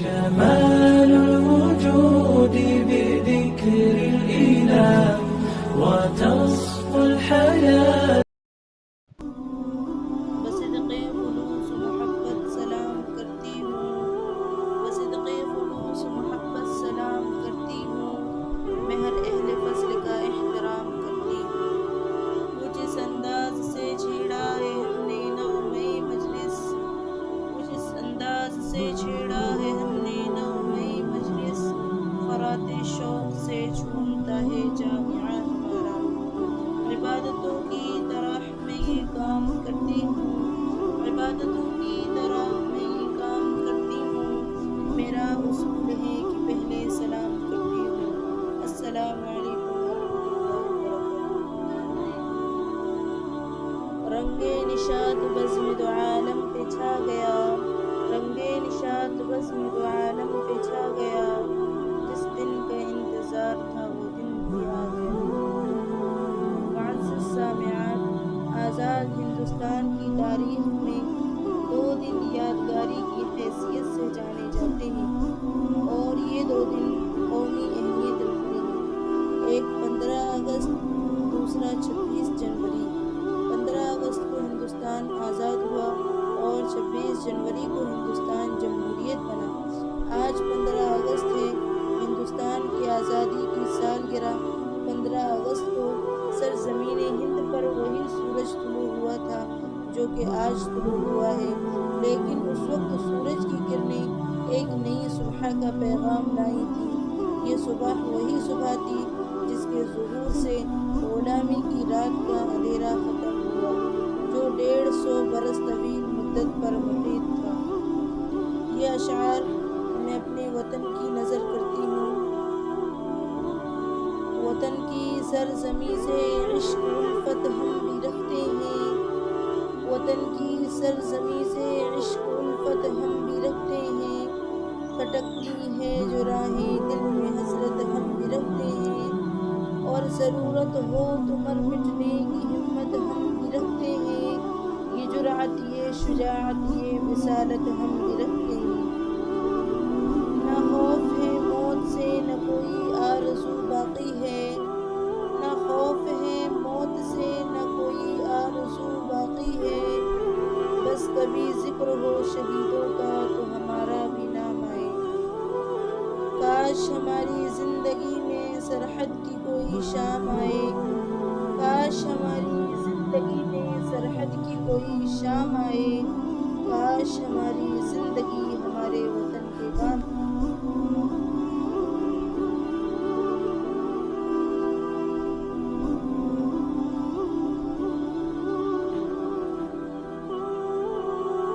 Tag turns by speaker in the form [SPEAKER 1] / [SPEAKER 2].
[SPEAKER 1] جمال الوجود بذكر الإله وتصفو الحياة.
[SPEAKER 2] بصدق خلوص محبت سلام کرتی ہوں، بصدق خلوص محبت سلام کرتی ہوں، میں ہر اہل فضل کا احترام کرتی ہوں۔ کچھ اس انداز سے چھیڑا ہے ہم نے نغمۂ مجلس، کچھ اس انداز سے چھیڑا ہے ہم نے نغمۂ مجلس، خرات شوق سے جھومتا ہے جامعہ ہمارا۔ عبادتوں کی طرح میں یہ کام کرتی ہوں، عبادتوں کی طرح میں یہ کام کرتی ہوں، میرا اصول ہے کہ پہلے سلام کرتی ہوں۔ السلام علیکم ورحمۃ اللہ وبرکاتہ۔ رنگ نشاط بزم دو عالم پہ چھا گیا، رنگ نشاط بزم دو عالم پہ چھا گیا، جس دن کا انتظار تھا وہ دن بھی آ گیا۔ معزز سامعات، آزاد ہندوستان کی تاریخ میں 2 دن یادگاری کی حیثیت سے جانے جاتے ہیں، اور یہ 2 دن قومی اہمیت رکھتے ہیں۔ ایک 15 اگست، دوسرا 26 جنوری۔ 15 اگست کو ہندوستان آزاد ہوا اور 26 جنوری کو ہندوستان جمہوریت بنا۔ آج 15 اگست ہے، ہندوستان کی آزادی کی سالگرہ۔ 15 اگست کو سرزمین ہند پر وہی سورج طلوع ہوا تھا جو کہ آج طلوع ہوا ہے، لیکن اس وقت سورج کی کرنیں ایک نئی صبح کا پیغام لائی تھیں۔ یہ صبح وہی صبح تھی جس کے ظہور سے غلامی کی رات کا اندھیرا ختم ہوا، جو 150 برس طویل مدت پر محیط تھا۔ یہ اشعار میں اپنے وطن کی نظر کرتی ہوں۔ وطن کی سرزمین سے عشق الفت ہم بھی رکھتے ہیں، وطن کی سرزمین سے عشق الفت ہم بھی رکھتے ہیں، کھٹکتی ہے جو راہیں دل میں حسرت ہم بھی رکھتے ہیں، اور ضرورت ہو تو مر مٹنے کی ہمت ہم بھی رکھتے ہیں، یہ جرأت یہ شجاعت یہ رسالت ہم بھی رکھتے ہیں۔ نہ خوف ہے موت سے نہ کوئی آرزو باقی ہے، نہ خوف ہے موت سے نہ کوئی آرزو باقی ہے، بس کبھی ذکر ہو شہیدوں کا تو ہمارا بھی نام آئے۔ کاش ہماری زندگی میں سرحد کی کوئی شام آئے، کاش ہماری زندگی میں سرحد کی کوئی شام آئے، کاش ہماری زندگی ہمارے وطن